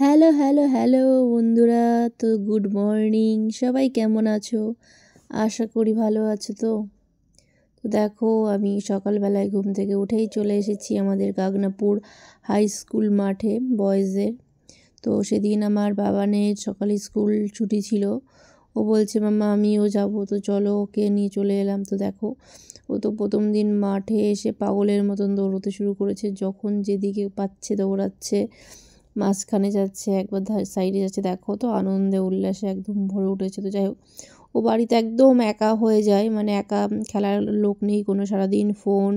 Hello hello hello বন্ধুরা, তো good morning. সবাই কেমন আছো? আশা করি ভালো আছো। তো দেখো, আমি সকালবেলায় ঘুম থেকে উঠেই চলে এসেছি আমাদের গাগনাপুর হাই স্কুল মাঠে, বয়েজের। তো সেদিন আমার বাবানের সকালে স্কুল ছুটি ছিল। ও বলছে মাম্মা আমিও যাব, তো চলো, ওকে নিয়ে চলে এলাম। তো দেখো, ও তো প্রথম দিন মাঠে এসে পাগলের মতন দৌড়তে শুরু করেছে। যখন যেদিকে পাচ্ছে দৌড়াচ্ছে, মাঝখানে যাচ্ছে, একবার সাইডে যাচ্ছে। দেখো তো, আনন্দে উল্লাসে একদম ভরে উঠেছে। তো যাই হোক, ও বাড়িতে একদম একা হয়ে যায়, মানে একা, খেলার লোক নেই কোনো, সারাদিন ফোন,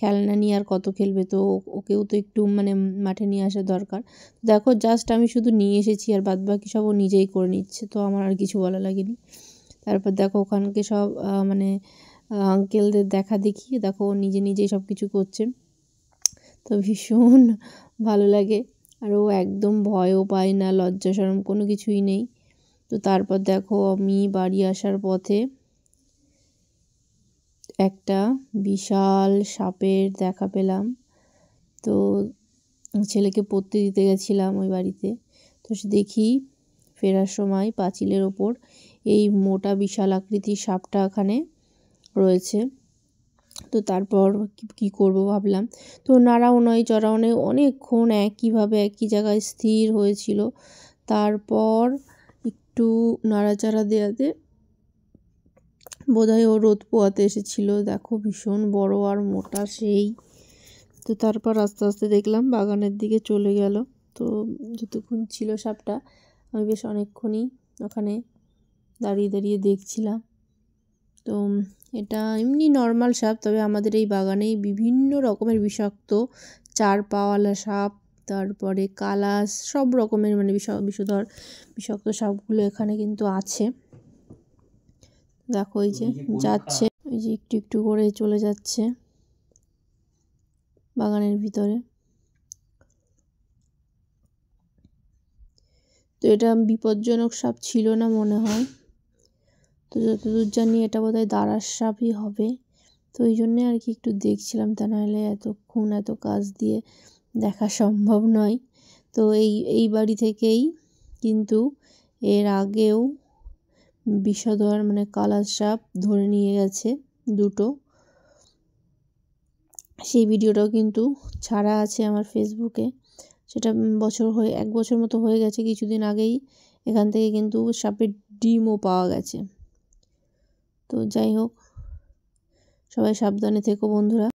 খেলনা নিয়ে আর কত খেলবে। তো ওকেও তো একটু মানে মাঠে নিয়ে আসা দরকার। দেখো, জাস্ট আমি শুধু নিয়ে এসেছি, আর বাদবাকি সব ও নিজেই করে নিচ্ছে, তো আমার আর কিছু বলা লাগেনি। তারপর দেখো, ওখানকে সব মানে আঙ্কেলদের দেখা দেখি, দেখো ও নিজে নিজেই সব কিছু করছে। তো ভীষণ ভালো লাগে। আর ও একদম ভয়ও পায় না, লজ্জা শরম কোনো কিছুই নেই। তো তারপর দেখো, আমি বাড়ি আসার পথে একটা বিশাল সাপের দেখা পেলাম। তো ছেলেকে পড়তে দিতে গেছিলাম ওই বাড়িতে। তো দেখি ফেরার সময় পাঁচিলের ওপর এই মোটা বিশাল আকৃতির সাপটা ওখানে রয়েছে। তো তারপর কি করব ভাবলাম। তো নাড়াও নয় চড়াও নয়, অনেকক্ষণ একইভাবে একই জায়গায় স্থির হয়েছিল। তারপর একটু নাড়াচাড়া দেওয়াতে বোধহয় ও রোদ পোয়াতে এসেছিলো। দেখো, ভীষণ বড় আর মোটা সেই। তো তারপর আস্তে আস্তে দেখলাম বাগানের দিকে চলে গেল। তো যতক্ষণ ছিল সাপটা, আমি বেশ অনেকক্ষণই ওখানে দাঁড়িয়ে দাঁড়িয়ে দেখছিলাম। তো এটা এমনি নর্মাল সাপ, তবে আমাদের এই বাগানেই বিভিন্ন রকমের বিষাক্ত চার পাওয়ালা সাপ, তারপরে কালাস, সব রকমের মানে বিষধর বিষাক্ত সাপগুলো এখানে কিন্তু আছে। দেখো, ওই যে যাচ্ছে, ওই যে একটু একটু করে চলে যাচ্ছে বাগানের ভিতরে। তো এটা বিপজ্জনক সাপ ছিল না মনে হয়। তো যতদূর জানি এটা বোধহয় দাঁড়ার সাপই হবে। তো ওই জন্যে আর কি একটু দেখছিলাম, তা নাহলে এতক্ষণ এত কাজ দিয়ে দেখা সম্ভব নয়। তো এই বাড়ি থেকেই কিন্তু এর আগেও বিষধর মানে কালার সাপ ধরে নিয়ে গেছে দুটো। সেই ভিডিওটাও কিন্তু ছাড়া আছে আমার ফেসবুকে। সেটা এক বছর মতো হয়ে গেছে। কিছুদিন আগেই এখান থেকে কিন্তু সাপের ডিমও পাওয়া গেছে। তো যাই হোক, সবাই সাবধানে থেকো বন্ধুরা।